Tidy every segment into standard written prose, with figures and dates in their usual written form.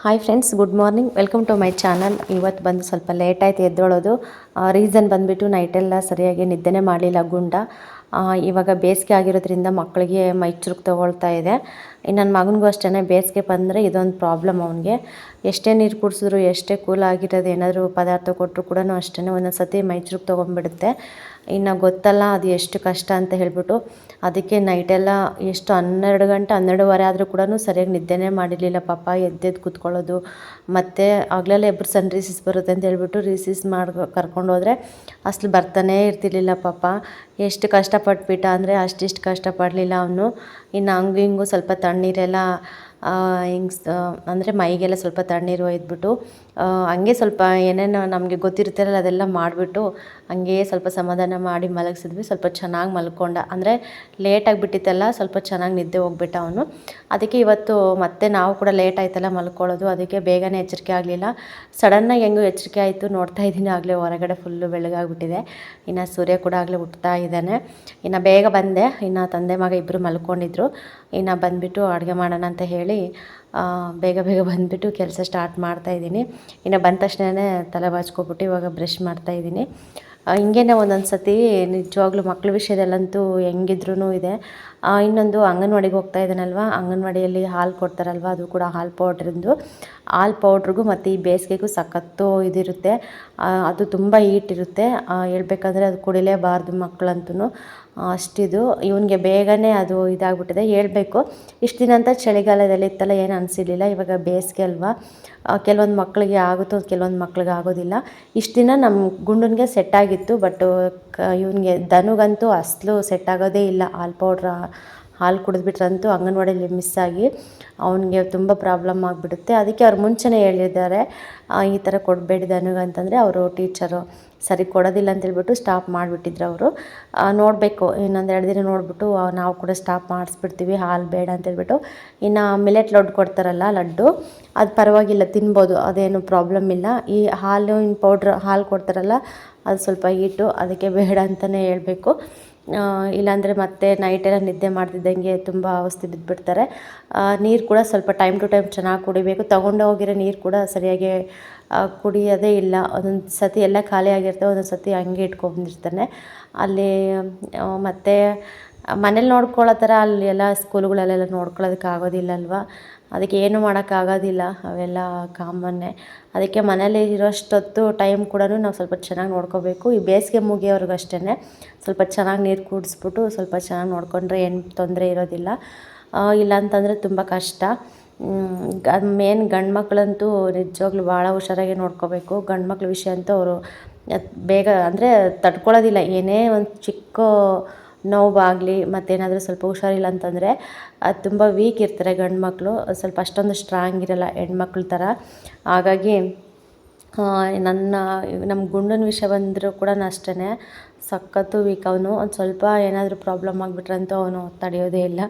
Hi friends, good morning. Welcome to my channel. ಇವತ್ತು ಬಂದು ಸ್ವಲ್ಪ ಲೇಟ್ ಆಯಿತು ಎದ್ದೇಳೋದು. ರೀಸನ್ ಬಂದುಬಿಟ್ಟು ನೈಟೆಲ್ಲ ಸರಿಯಾಗಿ ನಿದ್ದೆನೇ ಮಾಡಲಿಲ್ಲ ಗುಂಡ. ಇವಾಗ ಬೇಸಿಗೆ ಆಗಿರೋದ್ರಿಂದ ಮಕ್ಕಳಿಗೆ ಮೈ ಚುರುಕು ತೊಗೊಳ್ತಾ ಇದೆ. ನನ್ನ ಮಗನಿಗೂ ಅಷ್ಟೇ ಬೇಸಿಗೆ ಬಂದರೆ ಇದೊಂದು ಪ್ರಾಬ್ಲಮ್ ಅವನಿಗೆ. ಎಷ್ಟೇ ನೀರು ಕುಡಿಸಿದ್ರು, ಎಷ್ಟೇ ಕೂಲ್ ಆಗಿರೋದು ಏನಾದರೂ ಪದಾರ್ಥ ಕೊಟ್ಟರು ಕೂಡ ಅಷ್ಟೇ ಒಂದೊಂದು ಸತಿ ಮೈ ಚುರುಕು ತೊಗೊಂಡ್ಬಿಡುತ್ತೆ. ಇನ್ನು ಗೊತ್ತಲ್ಲ ಅದು ಎಷ್ಟು ಕಷ್ಟ ಅಂತ ಹೇಳ್ಬಿಟ್ಟು ಅದಕ್ಕೆ ನೈಟೆಲ್ಲ ಎಷ್ಟು 12 ಗಂಟೆ 12:30 ಆದರೂ ಕೂಡ ಸರಿಯಾಗಿ ನಿದ್ದೆನೇ ಮಾಡಿರಲಿಲ್ಲ ಪಾಪ. ಎದ್ದೆದ್ದು ಕೂತ್ಕೊಳ್ಳೋದು, ಮತ್ತು ಆಗಲೆಲ್ಲ ಎಬ್ಬರು ರೀಸಿಸ್ ಬರುತ್ತೆ ಅಂತ ಹೇಳ್ಬಿಟ್ಟು ರೀಸಿಸ್ ಕರ್ಕೊಂಡೋದ್ರೆ ಅಸಲು ಬರ್ತಾನೇ ಇರ್ತಿರ್ಲಿಲ್ಲ ಪಾಪ. ಎಷ್ಟು ಕಷ್ಟಪಟ್ಬಿಟ್ಟ ಅಂದರೆ ಅಷ್ಟಿಷ್ಟು ಕಷ್ಟಪಡಲಿಲ್ಲ ಅವನು. ಇನ್ನು ಹಂಗೂ ಹಿಂಗೂ ಸ್ವಲ್ಪ ತಣ್ಣೀರೆಲ್ಲ ಅಂದರೆ ಮೈಗೆಲ್ಲ ಸ್ವಲ್ಪ ತಣ್ಣೀರು ಒಯ್ದ್ಬಿಟ್ಟು ಹಂಗೆ ಸ್ವಲ್ಪ ಏನೇನು ನಮಗೆ ಗೊತ್ತಿರ್ತಿರಲ್ಲ ಅದೆಲ್ಲ ಮಾಡಿಬಿಟ್ಟು ಹಂಗೆ ಸ್ವಲ್ಪ ಸಮಾಧಾನ ಮಾಡಿ ಮಲಗಿಸಿದ್ವಿ. ಸ್ವಲ್ಪ ಚೆನ್ನಾಗಿ ಮಲ್ಕೊಂಡ, ಅಂದರೆ ಲೇಟಾಗಿ ಬಿಟ್ಟಿತ್ತಲ್ಲ, ಸ್ವಲ್ಪ ಚೆನ್ನಾಗಿ ನಿದ್ದೆ ಹೋಗ್ಬಿಟ್ಟ ಅವನು. ಅದಕ್ಕೆ ಇವತ್ತು ಮತ್ತೆ ನಾವು ಕೂಡ ಲೇಟ್ ಆಯ್ತಲ್ಲ ಮಲ್ಕೊಳ್ಳೋದು, ಅದಕ್ಕೆ ಬೇಗನೆ ಎಚ್ಚರಿಕೆ ಆಗಲಿಲ್ಲ. ಸಡನ್ನಾಗಿ ಹೆಂಗೂ ಎಚ್ಚರಿಕೆ ಆಯಿತು. ನೋಡ್ತಾ ಇದ್ದೀನಿ ಆಗಲೇ ಹೊರಗಡೆ ಫುಲ್ಲು ಬೆಳಗಾಗ್ಬಿಟ್ಟಿದೆ. ಇನ್ನು ಸೂರ್ಯ ಕೂಡ ಆಗಲೇ ಹುಟ್ತಾ ಇದ್ದಾನೆ. ಇನ್ನು ಬೇಗ ಬಂದೆ. ಇನ್ನು ತಂದೆ ಮಗ ಇಬ್ಬರು ಮಲ್ಕೊಂಡಿದ್ರು. ಇನ್ನು ಬಂದುಬಿಟ್ಟು ಅಡುಗೆ ಮಾಡೋಣ ಅಂತ ಹೇಳಿ ಬೇಗ ಬಂದುಬಿಟ್ಟು ಕೆಲಸ ಸ್ಟಾರ್ಟ್ ಮಾಡ್ತಾಯಿದ್ದೀನಿ. ಇನ್ನು ಬಂದ ತಕ್ಷಣವೇ ತಲೆ ಬಾಚ್ಕೊಬಿಟ್ಟು ಇವಾಗ ಬ್ರಷ್ ಮಾಡ್ತಾಯಿದ್ದೀನಿ. ಹಿಂಗೇನೆ ಒಂದೊಂದು ಸತಿ ನಿಜವಾಗ್ಲೂ ಮಕ್ಳ ವಿಷಯದಲ್ಲಂತೂ ಹೆಂಗಿದ್ರೂ ಇದೆ. ಇನ್ನೊಂದು ಅಂಗನವಾಡಿಗೆ ಹೋಗ್ತಾ ಇದ್ದಾನಲ್ವ, ಅಂಗನವಾಡಿಯಲ್ಲಿ ಹಾಲು ಕೊಡ್ತಾರಲ್ವ, ಅದು ಕೂಡ ಹಾಲು ಪೌಡ್ರಿಗೂ ಮತ್ತು ಈ ಬೇಸಿಗೆಗೂ ಸಖತ್ತು ಇದಿರುತ್ತೆ. ಅದು ತುಂಬ ಹೀಟಿರುತ್ತೆ. ಹೇಳ್ಬೇಕಂದ್ರೆ ಅದು ಕುಡಿಲೇಬಾರ್ದು ಮಕ್ಕಳಂತೂ, ಅಷ್ಟಿದು. ಇವನಿಗೆ ಬೇಗನೆ ಅದು ಇದಾಗ್ಬಿಟ್ಟಿದೆ. ಹೇಳ್ಬೇಕು ಇಷ್ಟು ದಿನ ಅಂತ ಚಳಿಗಾಲದಲ್ಲಿ ಇತ್ತಲ್ಲ ಏನು ಅನಿಸಿರ್ಲಿಲ್ಲ. ಇವಾಗ ಬೇಸಿಗೆ ಅಲ್ವಾ, ಕೆಲವೊಂದು ಮಕ್ಕಳಿಗೆ ಆಗುತ್ತೋ, ಕೆಲವೊಂದು ಮಕ್ಳಿಗೆ ಆಗೋದಿಲ್ಲ. ಇಷ್ಟು ದಿನ ನಮ್ಮ ಗುಂಡನಿಗೆ ಸೆಟ್ ಆಗಿತ್ತು. ಬಟ್ ಇವನಿಗೆ ಧನುಗಂತೂ ಅಸಲು ಸೆಟ್ ಆಗೋದೇ ಇಲ್ಲ. ಹಾಲು ಕುಡಿದ್ಬಿಟ್ರಂತೂ ಅಂಗನವಾಡಿಯಲ್ಲಿ ಮಿಸ್ ಆಗಿ ಅವನಿಗೆ ತುಂಬ ಪ್ರಾಬ್ಲಮ್ ಆಗಿಬಿಡುತ್ತೆ. ಅದಕ್ಕೆ ಅವ್ರು ಮುಂಚೆನೇ ಹೇಳಿದ್ದಾರೆ ಈ ಥರ ಕೊಡಬೇಡಿ ಧನುಗಂತಂದರೆ. ಅವರು ಟೀಚರು ಸರಿ ಕೊಡೋದಿಲ್ಲ ಅಂತೇಳ್ಬಿಟ್ಟು ಸ್ಟಾಪ್ ಮಾಡಿಬಿಟ್ಟಿದ್ರು ಅವರು. ನೋಡಬೇಕು ಇನ್ನೊಂದು 2 ದಿನ ನೋಡಿಬಿಟ್ಟು ನಾವು ಕೂಡ ಸ್ಟಾಪ್ ಮಾಡಿಸ್ಬಿಡ್ತೀವಿ, ಹಾಲು ಬೇಡ ಅಂತೇಳ್ಬಿಟ್ಟು. ಇನ್ನು ಮಿಲೆಟ್ ಲಡ್ಡು ಕೊಡ್ತಾರಲ್ಲ, ಲಡ್ಡು, ಅದು ಪರವಾಗಿಲ್ಲ ತಿನ್ಬೋದು, ಅದೇನು ಪ್ರಾಬ್ಲಮ್ ಇಲ್ಲ. ಈ ಹಾಲಿನ ಹಾಲು ಕೊಡ್ತಾರಲ್ಲ ಅದು ಸ್ವಲ್ಪ ಹೀಟು, ಅದಕ್ಕೆ ಬೇಡ ಅಂತಲೇ ಹೇಳಬೇಕು. ಇಲ್ಲಾಂದರೆ ಮತ್ತೆ ನೈಟೆಲ್ಲ ನಿದ್ದೆ ಮಾಡ್ತಿದ್ದಂಗೆ ತುಂಬ ಅವಸ್ಥೆ ಬಿದ್ದುಬಿಡ್ತಾರೆ. ನೀರು ಕೂಡ ಸ್ವಲ್ಪ ಟೈಮ್ ಟು ಟೈಮ್ ಚೆನ್ನಾಗಿ ಕುಡಿಬೇಕು. ತೊಗೊಂಡು ಹೋಗಿರೋ ನೀರು ಕೂಡ ಸರಿಯಾಗಿ ಕುಡಿಯೋದೇ ಇಲ್ಲ. ಒಂದೊಂದು ಸತಿ ಎಲ್ಲ ಖಾಲಿ ಆಗಿರ್ತವೆ, ಒಂದೊಂದು ಸತಿ ಹಂಗೆ ಇಟ್ಕೊಂಡ್ಬಂದಿರ್ತಾನೆ ಅಲ್ಲಿ. ಮತ್ತು ಮನೇಲಿ ನೋಡ್ಕೊಳ್ಳೋ ಥರ ಅಲ್ಲಿ ಎಲ್ಲ ಸ್ಕೂಲ್ಗಳಲ್ಲೆಲ್ಲ ನೋಡ್ಕೊಳ್ಳೋದಕ್ಕೆ ಆಗೋದಿಲ್ಲ ಅಲ್ವಾ, ಅದಕ್ಕೆ ಏನು ಮಾಡೋಕ್ಕಾಗೋದಿಲ್ಲ, ಅವೆಲ್ಲ ಕಾಮನ್ನೇ. ಅದಕ್ಕೆ ಮನೇಲಿ ಇರೋಷ್ಟೊತ್ತು ಟೈಮ್ ಕೂಡ ನಾವು ಸ್ವಲ್ಪ ಚೆನ್ನಾಗಿ ನೋಡ್ಕೋಬೇಕು. ಈ ಬೇಸಿಗೆ ಮುಗಿಯೋರ್ಗು ಅಷ್ಟೇ ಸ್ವಲ್ಪ ಚೆನ್ನಾಗಿ ನೀರು ಕುಡಿಸ್ಬಿಟ್ಟು ಸ್ವಲ್ಪ ಚೆನ್ನಾಗಿ ನೋಡಿಕೊಂಡ್ರೆ ಏನು ತೊಂದರೆ ಇರೋದಿಲ್ಲ. ಇಲ್ಲ ಅಂತಂದರೆ ತುಂಬ ಕಷ್ಟ. ಅದು ಮೇನ್ ಗಂಡು ಮಕ್ಕಳಂತೂ ನಿಜವಾಗ್ಲೂ ಭಾಳ ಹುಷಾರಾಗಿ ನೋಡ್ಕೋಬೇಕು. ಗಂಡು ಮಕ್ಳ ವಿಷಯ ಅಂತೂ ಅವರು ಬೇಗ ಅಂದರೆ ತಡ್ಕೊಳ್ಳೋದಿಲ್ಲ. ಏನೇ ಒಂದು ಚಿಕ್ಕ ನೋವಾಗಲಿ ಮತ್ತೇನಾದರೂ ಸ್ವಲ್ಪ ಹುಷಾರಿಲ್ಲ ಅಂತಂದರೆ ಅದು ತುಂಬ ವೀಕ್ ಇರ್ತಾರೆ ಗಂಡು ಮಕ್ಕಳು, ಸ್ವಲ್ಪ ಅಷ್ಟೊಂದು ಸ್ಟ್ರಾಂಗ್ ಇರೋಲ್ಲ ಹೆಣ್ಮಕ್ಳ ಥರ. ಹಾಗಾಗಿ ನಮ್ಮ ಗುಂಡನ ವಿಷಯ ಬಂದರೂ ಕೂಡ ಅಷ್ಟೇ ಸಖತ್ತು ವೀಕ್ ಅವನು. ಒಂದು ಸ್ವಲ್ಪ ಏನಾದರೂ ಪ್ರಾಬ್ಲಮ್ ಆಗಿಬಿಟ್ರಂತೂ ಅವನು ತಡೆಯೋದೇ ಇಲ್ಲ.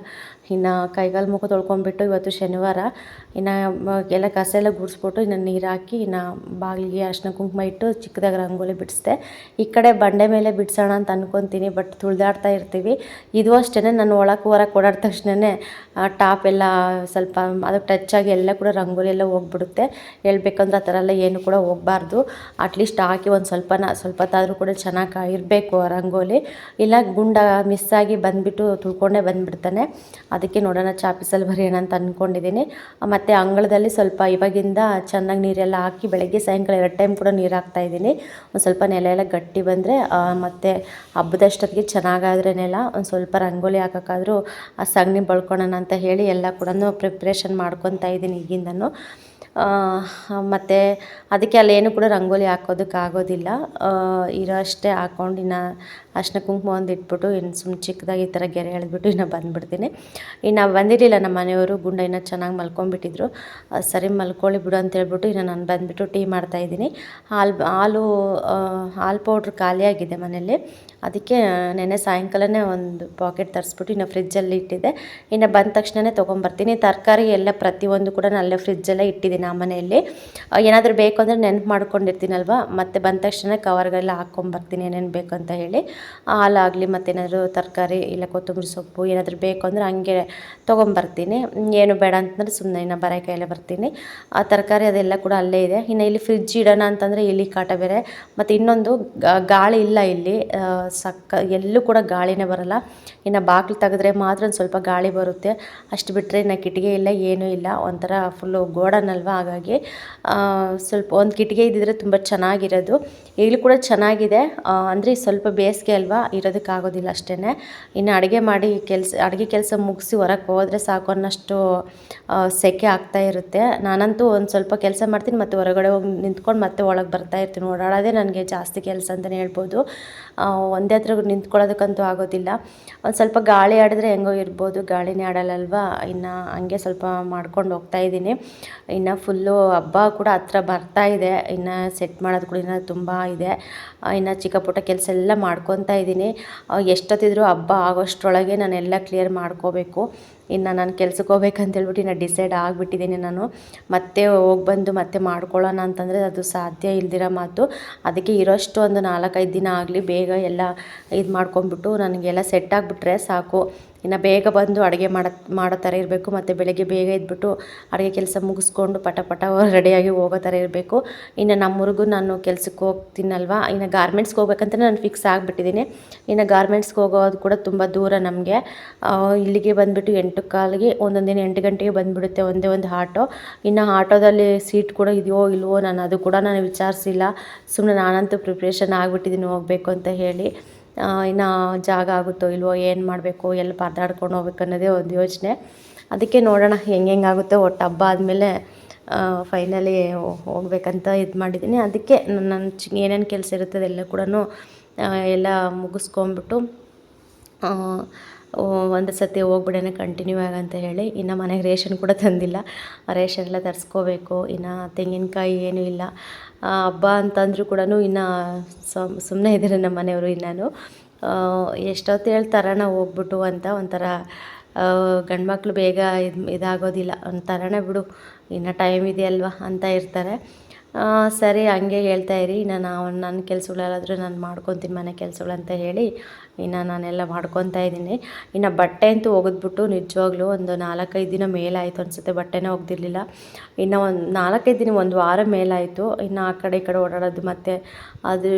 ಇನ್ನು ಕೈಕಾಲು ಮುಖ ತೊಳ್ಕೊಂಬಿಟ್ಟು ಇವತ್ತು ಶನಿವಾರ ಇನ್ನು ಎಲ್ಲ ಕಸ ಎಲ್ಲ ಗುಡಿಸ್ಬಿಟ್ಟು ಇನ್ನು ನೀರು ಹಾಕಿ ಇನ್ನು ಬಾಗಿಲಿಗೆ ಅರಿಶಿನ ಕುಂಕುಮ ಇಟ್ಟು ಚಿಕ್ಕದಾಗಿ ರಂಗೋಲಿ ಬಿಡಿಸ್ದೆ. ಈ ಕಡೆ ಬಂಡೆ ಮೇಲೆ ಬಿಡಿಸೋಣ ಅಂತ ಅಂದ್ಕೊತೀನಿ, ಬಟ್ ತುಳಿದಾಡ್ತಾ ಇರ್ತೀವಿ. ಇದು ಅಷ್ಟೇ ನಾನು ಹೊರಗೆ ಓಡಾಡಿದ ತಕ್ಷಣವೇ ಟಾಪ್ ಎಲ್ಲ ಸ್ವಲ್ಪ ಅದಕ್ಕೆ ಟಚ್ ಆಗಿ ಎಲ್ಲ ಕೂಡ ರಂಗೋಲಿ ಎಲ್ಲ ಹೋಗ್ಬಿಡುತ್ತೆ. ಹೇಳ್ಬೇಕಂದ್ರೆ ಆ ಥರ ಎಲ್ಲ ಏನು ಕೂಡ ಹೋಗಬಾರ್ದು. ಅಟ್ಲೀಸ್ಟ್ ಹಾಕಿ ಒಂದು ಸ್ವಲ್ಪತ್ತಾದರೂ ಕೂಡ ಚೆನ್ನಾಗಿ ಇರಬೇಕು ರಂಗೋಲಿ. ಇಲ್ಲ ಗುಂಡ ಮಿಸ್ ಆಗಿ ಬಂದುಬಿಟ್ಟು ತುಳ್ಕೊಂಡೇ ಬಂದುಬಿಡ್ತಾನೆ. ಅದಕ್ಕೆ ನೋಡೋಣ ಚಾಪಿಸಲ್ಲಿ ಬರೆಯೋಣ ಅಂತ ಅಂದ್ಕೊಂಡಿದ್ದೀನಿ. ಮತ್ತು ಅಂಗಳದಲ್ಲಿ ಸ್ವಲ್ಪ ಇವಾಗಿಂದ ಚೆನ್ನಾಗಿ ನೀರೆಲ್ಲ ಹಾಕಿ ಬೆಳಗ್ಗೆ ಸಾಯಂಕಾಲ 2 ಟೈಮ್ ಕೂಡ ನೀರು ಹಾಕ್ತಾಯಿದ್ದೀನಿ. ಒಂದು ಸ್ವಲ್ಪ ನೆಲ ಎಲ್ಲ ಗಟ್ಟಿ ಬಂದರೆ ಮತ್ತು ಹಬ್ಬದಷ್ಟೊತ್ತಿಗೆ ಚೆನ್ನಾಗಾದ್ರೆ ನೆಲ ಒಂದು ಸ್ವಲ್ಪ ರಂಗೋಲಿ ಹಾಕೋಕ್ಕಾದರೂ ಆ ಸಗಣಿ ಬಳ್ಕೊಳ್ಳೋಣ ಅಂತ ಹೇಳಿ ಎಲ್ಲ ಕೂಡ ಪ್ರಿಪ್ರೇಷನ್ ಮಾಡ್ಕೊತಾ ಇದ್ದೀನಿ ಈಗಿಂದನೂ. ಮತ್ತು ಅದಕ್ಕೆ ಅಲ್ಲೇನು ಕೂಡ ರಂಗೋಲಿ ಹಾಕೋದಕ್ಕಾಗೋದಿಲ್ಲ. ಇರೋ ಅಷ್ಟೇ ಹಾಕ್ಕೊಂಡು ಇನ್ನು ಅರಿಶಿನ ಕುಂಕುಮ ಒಂದು ಇಟ್ಬಿಟ್ಟು ಇನ್ನು ಸುಮ್ಮನೆ ಚಿಕ್ಕದಾಗಿ ಈ ಥರ ಗೆರೆ ಎಳೆದ್ಬಿಟ್ಟು ಇನ್ನು ಬಂದುಬಿಡ್ತೀನಿ. ಇನ್ನು ಬಂದಿರಲಿಲ್ಲ ನಮ್ಮ ಮನೆಯವರು. ಗುಂಡ ಇನ್ನೂ ಚೆನ್ನಾಗಿ ಮಲ್ಕೊಂಡ್ಬಿಟ್ಟಿದ್ರು. ಸರಿ ಮಲ್ಕೊಳ್ಳಿ ಬಿಡು ಅಂತ ಹೇಳ್ಬಿಟ್ಟು ಇನ್ನು ನಾನು ಬಂದುಬಿಟ್ಟು ಟೀ ಮಾಡ್ತಾಯಿದ್ದೀನಿ. ಹಾಲು ಪೌಡ್ರ್ ಖಾಲಿಯಾಗಿದೆ ಮನೆಯಲ್ಲಿ. ಅದಕ್ಕೆ ನೆನ್ನೆ ಸಾಯಂಕಾಲನೇ ಒಂದು ಪಾಕೆಟ್ ತರಿಸ್ಬಿಟ್ಟು ಇನ್ನು ಫ್ರಿಜ್ಜಲ್ಲಿ ಇಟ್ಟಿದ್ದೆ. ಇನ್ನು ಬಂದ ತಕ್ಷಣವೇ ತೊಗೊಂಬರ್ತೀನಿ. ತರಕಾರಿ ಎಲ್ಲ ಪ್ರತಿಯೊಂದು ಕೂಡ ನಾನು ಅಲ್ಲೇ ಫ್ರಿಜ್ಜಲ್ಲೇ ಇಟ್ಟಿದ್ದೀನಿ ಆ ಮನೆಯಲ್ಲಿ. ಏನಾದರೂ ಬೇಕು ಅಂದರೆ ನೆನಪು ಮಾಡ್ಕೊಂಡಿರ್ತೀನಲ್ವ, ಮತ್ತು ಬಂದ ತಕ್ಷಣ ಕವರ್ಗೆಲ್ಲ ಹಾಕ್ಕೊಂಬರ್ತೀನಿ ಏನೇನು ಬೇಕು ಅಂತ ಹೇಳಿ. ಹಾಲಾಗಲಿ ಮತ್ತೇನಾದರೂ ತರಕಾರಿ ಇಲ್ಲ ಕೊತ್ತಂಬರಿ ಸೊಪ್ಪು ಏನಾದರೂ ಬೇಕು ಅಂದರೆ ಹಂಗೆ ತೊಗೊಂಬರ್ತೀನಿ. ಏನು ಬೇಡ ಅಂತಂದರೆ ಸುಮ್ಮನೆ ಇನ್ನು ಬರೋ ಕೈಯಲ್ಲೇ ಬರ್ತೀನಿ. ಆ ತರಕಾರಿ ಅದೆಲ್ಲ ಕೂಡ ಅಲ್ಲೇ ಇದೆ. ಇನ್ನು ಇಲ್ಲಿ ಫ್ರಿಡ್ಜ್ ಇಡೋಣ ಅಂತಂದರೆ ಇಲ್ಲಿ ಕಾಟ ಬೇರೆ, ಮತ್ತು ಇನ್ನೊಂದು ಗಾಳಿ ಇಲ್ಲ ಇಲ್ಲಿ, ಎಲ್ಲೂ ಕೂಡ ಗಾಳಿನೇ ಬರೋಲ್ಲ. ಇನ್ನು ಬಾಗಿಲು ತೆಗೆದ್ರೆ ಮಾತ್ರ ಒಂದು ಸ್ವಲ್ಪ ಗಾಳಿ ಬರುತ್ತೆ, ಅಷ್ಟು ಬಿಟ್ಟರೆ ಇನ್ನು ಕಿಟಿಕಿ ಇಲ್ಲ, ಏನೂ ಇಲ್ಲ. ಒಂಥರ ಫುಲ್ಲು ಗೋಡನ್ ಅಲ್ವಾ, ಹಾಗಾಗಿ ಸ್ವಲ್ಪ ಒಂದು ಕಿಟಿಕಿ ಇದ್ದಿದ್ರೆ ತುಂಬ ಚೆನ್ನಾಗಿರೋದು. ಈಗಲೂ ಕೂಡ ಚೆನ್ನಾಗಿದೆ, ಅಂದರೆ ಸ್ವಲ್ಪ ಬೇಸಿಗೆ ಅಲ್ವಾ, ಇರೋದಕ್ಕಾಗೋದಿಲ್ಲ ಅಷ್ಟೇ. ಇನ್ನು ಅಡುಗೆ ಕೆಲಸ ಮುಗಿಸಿ ಹೊರಗೆ ಹೋದರೆ ಸಾಕು ಅನ್ನೋಷ್ಟು ಸೆಕೆ ಆಗ್ತಾ ಇರುತ್ತೆ. ನಾನಂತೂ ಒಂದು ಸ್ವಲ್ಪ ಕೆಲಸ ಮಾಡ್ತೀನಿ, ಮತ್ತು ಹೊರಗಡೆ ಹೋಗಿ ನಿಂತ್ಕೊಂಡು ಮತ್ತೆ ಒಳಗೆ ಬರ್ತಾ ಇರ್ತೀನಿ. ಓಡಾಡೋದೇ ನನಗೆ ಜಾಸ್ತಿ ಕೆಲಸ ಅಂತಲೇ ಹೇಳ್ಬೋದು. ಒಂದೇ ಹತ್ರ ನಿಂತ್ಕೊಳ್ಳೋದಕ್ಕಂತೂ ಆಗೋದಿಲ್ಲ. ಒಂದು ಸ್ವಲ್ಪ ಗಾಳಿ ಆಡಿದ್ರೆ ಹೆಂಗೋ ಇರ್ಬೋದು, ಗಾಳಿನೇ ಆಡಲ್ಲಲ್ವ. ಇನ್ನು ಹಂಗೆ ಸ್ವಲ್ಪ ಮಾಡ್ಕೊಂಡು ಹೋಗ್ತಾ ಇದ್ದೀನಿ. ಇನ್ನು ಫುಲ್ಲು ಹಬ್ಬ ಕೂಡ ಹತ್ರ ಬರ್ತಾ ಇದೆ. ಇನ್ನು ಸೆಟ್ ಮಾಡೋದು ಕೂಡ ಇನ್ನೂ ತುಂಬ ಇದೆ. ಇನ್ನು ಚಿಕ್ಕ ಪುಟ್ಟ ಕೆಲಸ ಎಲ್ಲ ಮಾಡ್ಕೊತಾ ಇದ್ದೀನಿ. ಎಷ್ಟೊತ್ತಿದ್ರೂ ಹಬ್ಬ ಆಗೋಷ್ಟರೊಳಗೆ ನಾನೆಲ್ಲ ಕ್ಲಿಯರ್ ಮಾಡ್ಕೋಬೇಕು. ಇನ್ನು ನಾನು ಕೆಲ್ಸಕ್ಕೆ ಹೋಗ್ಬೇಕಂತೇಳ್ಬಿಟ್ಟು ಇನ್ನು ಡಿಸೈಡ್ ಆಗಿಬಿಟ್ಟಿದ್ದೀನಿ ನಾನು. ಮತ್ತೆ ಹೋಗ್ಬಂದು ಮತ್ತೆ ಮಾಡ್ಕೊಳ್ಳೋಣ ಅಂತಂದರೆ ಅದು ಸಾಧ್ಯ ಇಲ್ದಿರೋ ಮಾತು. ಅದಕ್ಕೆ ಇರೋಷ್ಟು ಒಂದು 4-5 ದಿನ ಆಗಲಿ, ಬೇಗ ಎಲ್ಲ ಇದು ಮಾಡ್ಕೊಂಬಿಟ್ಟು ನನಗೆಲ್ಲ ಸೆಟ್ ಆಗಿಬಿಟ್ರೆ ಸಾಕು. ಇನ್ನು ಬೇಗ ಬಂದು ಅಡುಗೆ ಮಾಡೋ ಥರ ಇರಬೇಕು, ಮತ್ತು ಬೆಳಗ್ಗೆ ಬೇಗ ಎದ್ಬಿಟ್ಟು ಅಡುಗೆ ಕೆಲಸ ಮುಗಿಸ್ಕೊಂಡು ಪಟ ಪಟ ರೆಡಿಯಾಗಿ ಹೋಗೋ ಥರ ಇರಬೇಕು. ಇನ್ನು ನಮ್ಮೂರಿಗೂ ನಾನು ಕೆಲ್ಸಕ್ಕೆ ಹೋಗ್ತೀನಲ್ವ, ಇನ್ನು ಗಾರ್ಮೆಂಟ್ಸ್ಗೆ ಹೋಗ್ಬೇಕಂತ ನಾನು ಫಿಕ್ಸ್ ಆಗಿಬಿಟ್ಟಿದ್ದೀನಿ. ಇನ್ನು ಗಾರ್ಮೆಂಟ್ಸ್ಗೆ ಹೋಗೋದು ಕೂಡ ತುಂಬ ದೂರ ನಮಗೆ. ಇಲ್ಲಿಗೆ ಬಂದುಬಿಟ್ಟು 8:15ಗೆ, ಒಂದೊಂದು ದಿನ 8 ಗಂಟೆಗೆ ಬಂದುಬಿಡುತ್ತೆ ಒಂದೇ ಒಂದು ಆಟೋ. ಇನ್ನು ಆಟೋದಲ್ಲಿ ಸೀಟ್ ಕೂಡ ಇದೆಯೋ ಇಲ್ವೋ ಅದು ಕೂಡ ನಾನು ವಿಚಾರಿಸಿಲ್ಲ. ಸುಮ್ಮನೆ ನಾನಂತೂ ಪ್ರಿಪ್ರೇಷನ್ ಆಗಿಬಿಟ್ಟಿದ್ದೀನಿ ಹೋಗಬೇಕು ಅಂತ ಹೇಳಿ. ಇನ್ನು ಜಾಗ ಆಗುತ್ತೋ ಇಲ್ವೋ, ಏನು ಮಾಡಬೇಕು, ಎಲ್ಲಿ ಪರದಾಡ್ಕೊಂಡು ಹೋಗ್ಬೇಕು ಅನ್ನೋದೇ ಒಂದು ಯೋಚನೆ. ಅದಕ್ಕೆ ನೋಡೋಣ ಹೆಂಗಾಗುತ್ತೋ. ಒಟ್ಟು ಹಬ್ಬ ಆದಮೇಲೆ ಫೈನಲಿ ಹೋಗ್ಬೇಕಂತ ಇದು ಮಾಡಿದ್ದೀನಿ. ಅದಕ್ಕೆ ನನ್ನ ಏನೇನು ಕೆಲಸ ಇರುತ್ತೆ ಅದೆಲ್ಲ ಕೂಡ ಎಲ್ಲ ಮುಗಿಸ್ಕೊಂಬಿಟ್ಟು ಒಂದು ಸತಿ ಹೋಗ್ಬಿಡೋಣ ಕಂಟಿನ್ಯೂ ಆಗಂತ ಹೇಳಿ. ಇನ್ನು ಮನೆಗೆ ರೇಷನ್ ಕೂಡ ತಂದಿಲ್ಲ, ರೇಷನ್ ಎಲ್ಲ ತರಿಸ್ಕೋಬೇಕು. ಇನ್ನು ತೆಂಗಿನಕಾಯಿ ಏನೂ ಇಲ್ಲ. ಹಬ್ಬ ಅಂತಂದರೂ ಕೂಡ ಇನ್ನು ಸುಮ್ಮನೆ ಇದ್ದಾರೆ ನಮ್ಮ ಮನೆಯವರು. ಇನ್ನೂ ಎಷ್ಟೊತ್ತು ಹೇಳ್ತಾರಣ ಹೋಗ್ಬಿಟ್ಟು ಅಂತ, ಒಂಥರ ಗಂಡು ಮಕ್ಕಳು ಬೇಗ ಇದಾಗೋದಿಲ್ಲ, ಒಂಥರನೇ ಬಿಡು, ಇನ್ನು ಟೈಮ್ ಇದೆಯಲ್ವ ಅಂತ ಇರ್ತಾರೆ. ಸರಿ ಹಂಗೆ ಹೇಳ್ತಾ ಇರಿ. ಇನ್ನು ನನ್ನ ಕೆಲಸಗಳೆಲ್ಲಾದರೂ ನಾನು ಮಾಡ್ಕೊತೀನಿ, ಮನೆ ಕೆಲಸಗಳು ಅಂತ ಹೇಳಿ ಇನ್ನು ನಾನೆಲ್ಲ ಮಾಡ್ಕೊತಾ ಇದ್ದೀನಿ. ಇನ್ನು ಬಟ್ಟೆ ಅಂತೂ ಒಗೆದ್ಬಿಟ್ಟು ನಿಜವಾಗ್ಲೂ ಒಂದು 4-5 ದಿನ ಮೇಲಾಯಿತು ಅನಿಸುತ್ತೆ, ಬಟ್ಟೆನೇ ಒಗೆದಿರಲಿಲ್ಲ. ಇನ್ನು ಒಂದು 4-5 ದಿನ, ಒಂದು ವಾರ ಮೇಲಾಯಿತು. ಇನ್ನು ಆ ಕಡೆ ಈ ಕಡೆ ಓಡಾಡೋದು, ಮತ್ತು ಅದು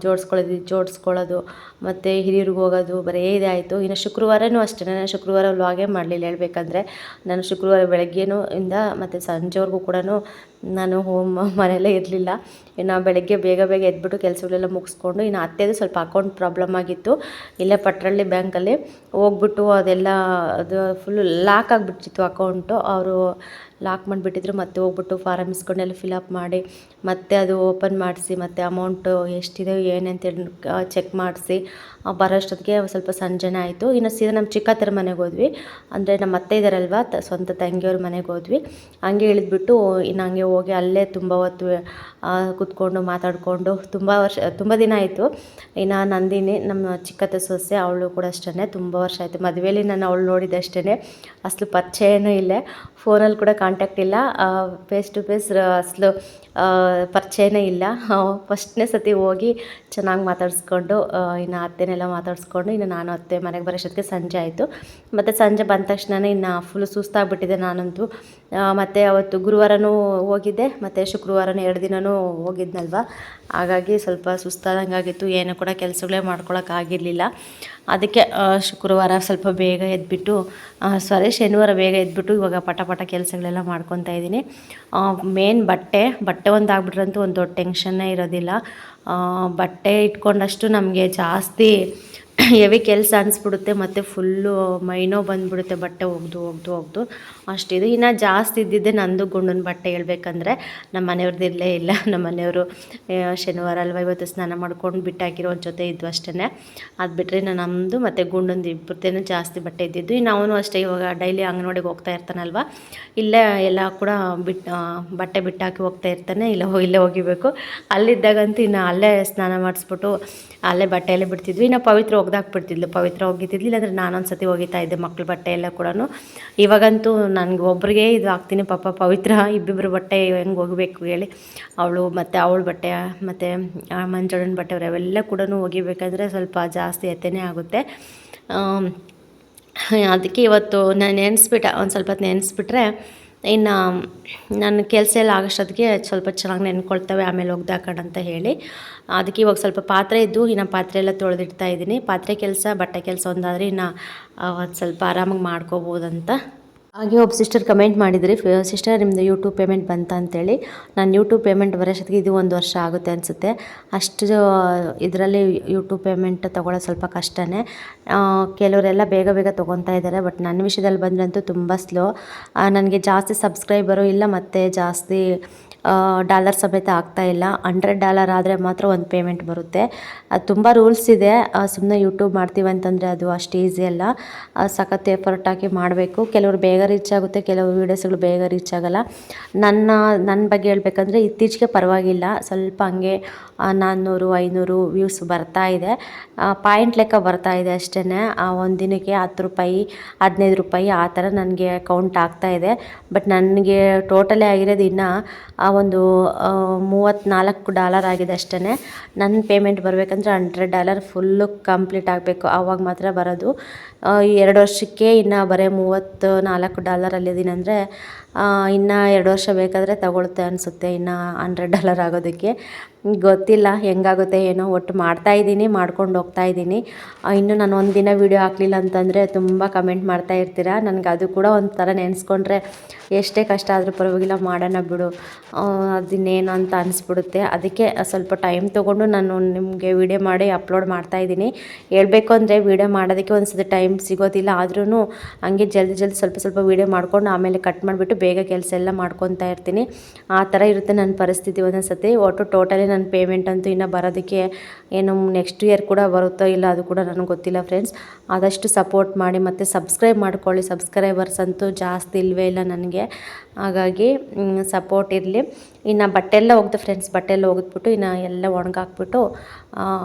ಜೋಡಿಸ್ಕೊಳ್ಳೋದು, ಮತ್ತು ಹಿರಿಯರಿಗೆ ಹೋಗೋದು, ಬರೀ ಇದೇ ಆಯಿತು. ಇನ್ನು ಶುಕ್ರವಾರನೂ ಅಷ್ಟೇ, ನಾನು ಶುಕ್ರವಾರ ವ್ಲಾಗೇ ಮಾಡಲಿಲ್ಲ ಹೇಳಬೇಕಂದ್ರೆ. ನಾನು ಶುಕ್ರವಾರ ಬೆಳಗ್ಗೆನೂ ಇಂದ ಮತ್ತು ಸಂಜೆವರೆಗೂ ಕೂಡ ನಾನು ಮನೆಯಲ್ಲೇ ಇರಲಿಲ್ಲ. ಇನ್ನು ಬೆಳಗ್ಗೆ ಬೇಗ ಎದ್ಬಿಟ್ಟು ಕೆಲಸಗಳೆಲ್ಲ ಮುಗಿಸ್ಕೊಂಡು, ಇನ್ನು ಅತ್ತೆದು ಸ್ವಲ್ಪ ಅಕೌಂಟ್ ಪ್ರಾಬ್ಲಮ್ ಆಗಿತ್ತು ಇಲ್ಲೇ ಪಟ್ರಳ್ಳಿ ಬ್ಯಾಂಕಲ್ಲಿ. ಹೋಗ್ಬಿಟ್ಟು ಅದೆಲ್ಲ ಅದು ಫುಲ್ಲು ಲಾಕ್ ಆಗಿಬಿಟ್ಟಿತ್ತು ಅಕೌಂಟು. ಅವರು ಲಾಕ್ ಮಾಡಿಬಿಟ್ಟಿದ್ರು. ಮತ್ತೆ ಹೋಗ್ಬಿಟ್ಟು ಫಾರಮ್ ಇಸ್ಕೊಂಡೆಲ್ಲ ಫಿಲಪ್ ಮಾಡಿ ಮತ್ತೆ ಅದು ಓಪನ್ ಮಾಡಿಸಿ, ಮತ್ತು ಅಮೌಂಟು ಎಷ್ಟಿದೆ ಏನಂತೇಳಿ ಚೆಕ್ ಮಾಡಿಸಿ ಬರೋಷ್ಟೊತ್ತಿಗೆ ಸ್ವಲ್ಪ ಸಂಜೆನೇ ಆಯಿತು. ಇನ್ನು ಸೀದಾ ನಮ್ಮ ಚಿಕ್ಕತ್ತರ ಮನೆಗೆ ಹೋದ್ವಿ, ಅಂದರೆ ನಮ್ಮ ಅತ್ತೆ ಇದ್ದಾರಲ್ವ, ಸ್ವಂತ ತಂಗಿಯವ್ರ ಮನೆಗೆ ಹೋದ್ವಿ. ಹಂಗೆ ಇಳಿದ್ಬಿಟ್ಟು ಇನ್ನು ಹಂಗೆ ಹೋಗಿ ಅಲ್ಲೇ ತುಂಬ ಹೊತ್ತು ಕೂತ್ಕೊಂಡು ಮಾತಾಡಿಕೊಂಡು ತುಂಬ ದಿನ ಆಯಿತು. ಇನ್ನು ನಂದಿನಿ ನಮ್ಮ ಚಿಕ್ಕತ್ತೆ ಸೊಸೆ, ಅವಳು ಕೂಡ ಅಷ್ಟೇ ತುಂಬ ವರ್ಷ ಆಯಿತು ಮದುವೆಯಲ್ಲಿ ನಾನು ಅವಳು ನೋಡಿದ್ದಷ್ಟೇ, ಅಸಲು ಪರಿಚಯನೂ ಇಲ್ಲೇ, ಫೋನಲ್ಲಿ ಕೂಡ ಕಾಂಟ್ಯಾಕ್ಟ್ ಇಲ್ಲ, ಫೇಸ್ ಟು ಫೇಸ್ ಅಸಲು ಪರಿಚಯನೇ ಇಲ್ಲ. ಫಸ್ಟ್ನೇ ಸತಿ ಹೋಗಿ ಚೆನ್ನಾಗಿ ಮಾತಾಡಿಸ್ಕೊಂಡು ಇನ್ನು ಅತ್ತೆನೆಲ್ಲ ಮಾತಾಡಿಸ್ಕೊಂಡು ಇನ್ನು ನಾನು ಅತ್ತೆ ಮನೆಗೆ ಬರೋಷ್ಟೊತ್ತಿಗೆ ಸಂಜೆ ಆಯಿತು. ಮತ್ತು ಸಂಜೆ ಬಂದ ತಕ್ಷಣವೇ ಇನ್ನು ಫುಲ್ಲು ಸುಸ್ತಾಗಿಬಿಟ್ಟಿದೆ ನಾನಂತೂ. ಮತ್ತು ಅವತ್ತು ಗುರುವಾರನೂ ಹೋಗಿದ್ದೆ, ಮತ್ತು ಶುಕ್ರವಾರನೂ 2 ದಿನವೂ ಹೋಗಿದ್ನಲ್ವ, ಹಾಗಾಗಿ ಸ್ವಲ್ಪ ಸುಸ್ತಾದಂಗಾಗಿತ್ತು. ಏನು ಕೂಡ ಕೆಲಸಗಳೇ ಮಾಡ್ಕೊಳಕ್ಕಾಗಿರಲಿಲ್ಲ. ಅದಕ್ಕೆ ಶುಕ್ರವಾರ ಸ್ವಲ್ಪ ಬೇಗ ಎದ್ಬಿಟ್ಟು ಶನಿವಾರ ಬೇಗ ಎದ್ಬಿಟ್ಟು ಇವಾಗ ಪಟ ಕೆಲಸಗಳೆಲ್ಲ ಮಾಡ್ಕೊತಾ ಇದ್ದೀನಿ. ಮೇನ್ ಬಟ್ಟೆ ಒಂದು ಆಗ್ಬಿಟ್ರಂತೂ ಒಂದು ದೊಡ್ಡ ಟೆನ್ಷನ್ನೇ ಇರೋದಿಲ್ಲ. ಬಟ್ಟೆ ಇಟ್ಕೊಂಡಷ್ಟು ನಮಗೆ ಜಾಸ್ತಿ ಹೆವಿ ಕೆಲಸ ಅನಿಸ್ಬಿಡುತ್ತೆ, ಮತ್ತು ಫುಲ್ಲು ಮೈನೋ ಬಂದುಬಿಡುತ್ತೆ ಬಟ್ಟೆ ಒಗ್ದು ಅಷ್ಟಿದು. ಇನ್ನು ಜಾಸ್ತಿ ಇದ್ದಿದ್ದೆ ನಂದು ಗುಂಡನ ಬಟ್ಟೆ ಹೇಳ್ಬೇಕಂದ್ರೆ. ನಮ್ಮ ಮನೆಯವ್ರದ್ದು ಇರಲೇ ಇಲ್ಲ. ನಮ್ಮ ಮನೆಯವರು ಶನಿವಾರ ಅಲ್ವ ಇವತ್ತು ಸ್ನಾನ ಮಾಡ್ಕೊಂಡು ಬಿಟ್ಟಾಕಿರೋ ಒಂದು ಜೊತೆ ಇದ್ವು ಅಷ್ಟೇ. ಅದು ಬಿಟ್ಟರೆ ನಮ್ಮದು ಮತ್ತು ಗುಂಡಂದು ಇಬ್ಬರದೇನೂ ಜಾಸ್ತಿ ಬಟ್ಟೆ ಇದ್ದಿದ್ದು. ಇನ್ನು ಅವನು ಅಷ್ಟೇ ಇವಾಗ ಡೈಲಿ ಅಂಗನವಾಡಿಗೆ ಹೋಗ್ತಾ ಇರ್ತಾನಲ್ವ, ಇಲ್ಲೇ ಎಲ್ಲ ಕೂಡ ಬಟ್ಟೆ ಬಿಟ್ಟಾಕಿ ಹೋಗ್ತಾ ಇರ್ತಾನೆ, ಇಲ್ಲೇ ಒಗಿಬೇಕು. ಅಲ್ಲಿದ್ದಾಗಂತೂ ಇನ್ನು ಅಲ್ಲೇ ಸ್ನಾನ ಮಾಡಿಸ್ಬಿಟ್ಟು ಅಲ್ಲೇ ಬಟ್ಟೆಯಲ್ಲೇ ಬಿಡ್ತಿದ್ವಿ. ಇನ್ನು ಪವಿತ್ರ ಒಗ್ದಾಕ್ಬಿಡ್ತಿದ್ಲು, ಪವಿತ್ರ ಒಗಿತಿದ್ಲು, ಇಲ್ಲಾಂದರೆ ನಾನೊಂದು ಸತಿ ಒಗಿತಾ ಇದ್ದೆ ಮಕ್ಳ ಬಟ್ಟೆ ಎಲ್ಲ ಕೂಡ. ಇವಾಗಂತೂ ನನಗೆ ಒಬ್ರಿಗೆ ಇದು ಹಾಕ್ತೀನಿ, ಪಾಪ ಪವಿತ್ರ ಇಬ್ಬಿಬ್ಬರು ಬಟ್ಟೆ ಹೆಂಗೆ ಒಗಿಬೇಕು ಹೇಳಿ. ಅವಳು ಮತ್ತು ಅವಳ ಬಟ್ಟೆ ಮತ್ತು ಮಂಜಣ್ಣನ ಬಟ್ಟೆ ಅವೆಲ್ಲ ಕೂಡ ಒಗಿಬೇಕಾದ್ರೆ ಸ್ವಲ್ಪ ಜಾಸ್ತಿ ಎತ್ತನೇ ಆಗುತ್ತೆ. ಅದಕ್ಕೆ ಇವತ್ತು ನಾನು ನೆನೆಸ್ಬಿಟ್ಟೆ, ಒಂದು ಸ್ವಲ್ಪ ಹೊತ್ತು ನೆನೆಸ್ಬಿಟ್ರೆ ಇನ್ನು ನನ್ನ ಕೆಲಸ ಎಲ್ಲ ಆಗೋಷ್ಟೊತ್ತಿಗೆ ಸ್ವಲ್ಪ ಚೆನ್ನಾಗಿ ನೆನ್ಕೊಳ್ತವೆ, ಆಮೇಲೆ ಒಗ್ದಾಕೋಣ ಅಂತ ಹೇಳಿ. ಅದಕ್ಕೆ ಇವಾಗ ಸ್ವಲ್ಪ ಪಾತ್ರೆ ಇದ್ದು ಇನ್ನು ಪಾತ್ರೆ ಎಲ್ಲ ತೊಳೆದಿಡ್ತಾ ಇದ್ದೀನಿ. ಪಾತ್ರೆ ಕೆಲಸ ಬಟ್ಟೆ ಕೆಲಸ ಒಂದಾದರೆ ಇನ್ನು ಒಂದು ಸ್ವಲ್ಪ ಆರಾಮಾಗಿ ಮಾಡ್ಕೋಬೋದಂತ. ಹಾಗೆ ಒಬ್ಬ ಸಿಸ್ಟರ್ ಕಮೆಂಟ್ ಮಾಡಿದ್ರಿ, ಸಿಸ್ಟರ್ ನಿಮ್ಮದು ಯೂಟ್ಯೂಬ್ ಪೇಮೆಂಟ್ ಬಂತ ಅಂತೇಳಿ. ನಾನು ಯೂಟ್ಯೂಬ್ ಪೇಮೆಂಟ್ ಬರೋಷ್ಟೊತ್ತಿಗೆ ಇದು 1 ವರ್ಷ ಆಗುತ್ತೆ ಅನಿಸುತ್ತೆ. ಅಷ್ಟು ಇದರಲ್ಲಿ ಯೂಟ್ಯೂಬ್ ಪೇಮೆಂಟ್ ತೊಗೊಳ್ಳೋದು ಸ್ವಲ್ಪ ಕಷ್ಟನೇ. ಕೆಲವರೆಲ್ಲ ಬೇಗ ಬೇಗ ತೊಗೊತಾ ಇದ್ದಾರೆ, ಬಟ್ ನನ್ನ ವಿಷಯದಲ್ಲಿ ಬಂದ್ರಂತೂ ತುಂಬ ಸ್ಲೋ. ನನಗೆ ಜಾಸ್ತಿ ಸಬ್ಸ್ಕ್ರೈಬರು ಇಲ್ಲ, ಮತ್ತು ಜಾಸ್ತಿ ಡಾಲರ್ ಸಮೇತ ಆಗ್ತಾಯಿಲ್ಲ. $100 ಆದರೆ ಮಾತ್ರ ಒಂದು ಪೇಮೆಂಟ್ ಬರುತ್ತೆ. ಅದು ತುಂಬ ರೂಲ್ಸ್ ಇದೆ. ಸುಮ್ಮನೆ ಯೂಟ್ಯೂಬ್ ಮಾಡ್ತೀವಿ ಅಂತಂದರೆ ಅದು ಅಷ್ಟು ಈಸಿ ಅಲ್ಲ, ಸಖತ್ ಎಫರ್ಟ್ ಹಾಕಿ ಮಾಡಬೇಕು. ಕೆಲವರು ಬೇಗ ರೀಚ್ ಆಗುತ್ತೆ, ಕೆಲವು ವೀಡಿಯೋಸ್ಗಳು ಬೇಗ ರೀಚ್ ಆಗೋಲ್ಲ. ನನ್ನ ಬಗ್ಗೆ ಹೇಳ್ಬೇಕಂದ್ರೆ ಇತ್ತೀಚೆಗೆ ಪರವಾಗಿಲ್ಲ, ಸ್ವಲ್ಪ ಹಂಗೆ 400-500 ವ್ಯೂಸ್ ಬರ್ತಾ ಇದೆ. ಪಾಯಿಂಟ್ ಲೆಕ್ಕ ಬರ್ತಾ ಇದೆ ಅಷ್ಟೇ. ಒಂದು ದಿನಕ್ಕೆ ₹10 ₹15 ಆ ಥರ ನನಗೆ ಕೌಂಟ್ ಆಗ್ತಾಯಿದೆ. ಬಟ್ ನನಗೆ ಟೋಟಲೇ ಆಗಿರೋದು ಇನ್ನೂ ಒಂದು $34 ಆಗಿದೆ ಅಷ್ಟೇ. ನನ್ನ ಪೇಮೆಂಟ್ ಬರಬೇಕಂದ್ರೆ $100 ಫುಲ್ಲು ಕಂಪ್ಲೀಟ್ ಆಗಬೇಕು, ಆವಾಗ ಮಾತ್ರ ಬರೋದು. 2 ವರ್ಷಕ್ಕೆ ಇನ್ನು ಬರೀ $34 ಅಲ್ಲಿದ್ದೀನಿ ಅಂದರೆ ಇನ್ನು 2 ವರ್ಷ ಬೇಕಾದರೆ ತಗೊಳುತ್ತೆ ಅನಿಸುತ್ತೆ, ಇನ್ನು $100 ಆಗೋದಕ್ಕೆ. ಗೊತ್ತಿಲ್ಲ ಹೆಂಗಾಗುತ್ತೆ ಏನೋ, ಒಟ್ಟು ಮಾಡ್ತಾಯಿದ್ದೀನಿ, ಮಾಡ್ಕೊಂಡು ಹೋಗ್ತಾಯಿದ್ದೀನಿ. ಇನ್ನು ನಾನು ಒಂದು ದಿನ ವೀಡಿಯೋ ಹಾಕಲಿಲ್ಲ ಅಂತಂದರೆ ತುಂಬ ಕಮೆಂಟ್ ಮಾಡ್ತಾ ಇರ್ತೀರ. ನನಗೆ ಅದು ಕೂಡ ಒಂಥರ ನೆನೆಸ್ಕೊಂಡ್ರೆ ಎಷ್ಟೇ ಕಷ್ಟ ಆದರೂ ಪರವಾಗಿಲ್ಲ, ಮಾಡೋಣ ಬಿಡು, ಅದಿನ್ನೇನು ಅಂತ ಅನಿಸ್ಬಿಡುತ್ತೆ. ಅದಕ್ಕೆ ಸ್ವಲ್ಪ ಟೈಮ್ ತೊಗೊಂಡು ನಾನು ನಿಮಗೆ ವೀಡಿಯೋ ಮಾಡಿ ಅಪ್ಲೋಡ್ ಮಾಡ್ತಾಯಿದ್ದೀನಿ. ಹೇಳ್ಬೇಕು ಅಂದರೆ ವೀಡಿಯೋ ಮಾಡೋದಕ್ಕೆ ಒಂದು ಸತಿ ಟೈಮ್ ಸಿಗೋದಿಲ್ಲ, ಆದ್ರೂ ಹಂಗೆ ಜಲ್ದಿ ಸ್ವಲ್ಪ ವೀಡಿಯೋ ಮಾಡ್ಕೊಂಡು ಆಮೇಲೆ ಕಟ್ ಮಾಡಿಬಿಟ್ಟು ಬೇಗ ಕೆಲಸ ಎಲ್ಲ ಮಾಡ್ಕೊತಾ ಇರ್ತೀನಿ. ಆ ಥರ ಇರುತ್ತೆ ನನ್ನ ಪರಿಸ್ಥಿತಿ ಒಂದೊಂದು ಸತಿ. ಒಟ್ಟು ಟೋಟಲಿ ನನ್ನ ಪೇಮೆಂಟ್ ಅಂತೂ ಇನ್ನೂ ಬರೋದಕ್ಕೆ ಏನು ನೆಕ್ಸ್ಟ್ ಇಯರ್ ಕೂಡ ಬರುತ್ತೋ ಇಲ್ಲ ಅದು ಕೂಡ ನನಗೆ ಗೊತ್ತಿಲ್ಲ ಫ್ರೆಂಡ್ಸ್. ಆದಷ್ಟು ಸಪೋರ್ಟ್ ಮಾಡಿ ಮತ್ತು ಸಬ್ಸ್ಕ್ರೈಬ್ ಮಾಡ್ಕೊಳ್ಳಿ. ಸಬ್ಸ್ಕ್ರೈಬರ್ಸ್ ಅಂತೂ ಜಾಸ್ತಿ ಇಲ್ಲವೇ ಇಲ್ಲ ನನಗೆ, ಹಾಗಾಗಿ ಸಪೋರ್ಟ್ ಇರಲಿ. ಇನ್ನು ಬಟ್ಟೆ ಎಲ್ಲ ಒಗ್ದು ಫ್ರೆಂಡ್ಸ್, ಬಟ್ಟೆ ಎಲ್ಲ ಒಗೆದ್ಬಿಟ್ಟು ಇನ್ನು ಎಲ್ಲ ಒಣಗಾಕ್ಬಿಟ್ಟು